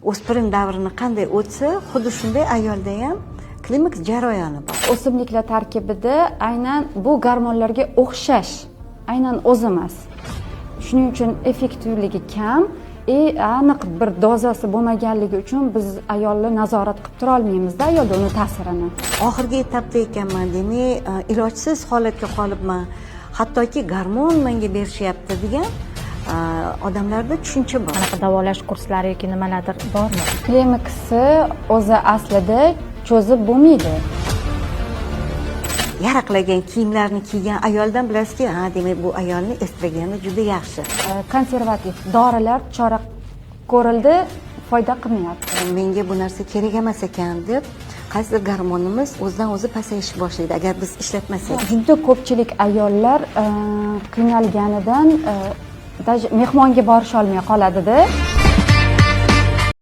o'spirin davrini qanday o'tsa, xuddi shunday ayolda ham klimaks jarayoni bor. O'simliklar tarkibida aynan bu gormonlarga o'xshash, aynan o'zi emas. Shuning uchun effektivligi kam, aniq bir dozasi bo'lmaganligi uchun biz ayolni nazorat qilib tura olmaymiz-da, ayolda uni ta'sirini. Oxirgi etapda ekanman, demak, ilojsiz holatga qolibman. Hattoki gormon menga berishyapti degan odamlarda tushuncha bor. Qanaqa davolash kurslari yoki nimalardir bormi? Klimaksi o'zi aslida cho'zib bo'lmaydi. Yaraqlagan kiyimlarni kiygan ayoldan bilasizki, demak bu ayolning estrogeni juda yaxshi. Konservativ dorilar chora ko'rildi, foyda qilmayapti. Menga bu narsa kerak emas ekan deb qaysidir gormonimiz o'zidan o'zi pasayishni boshlaydi agar biz ishlatmasak. Juda ko'pchilik ayollar qiynalganidan mehmonga borisha olmay qoladi-da.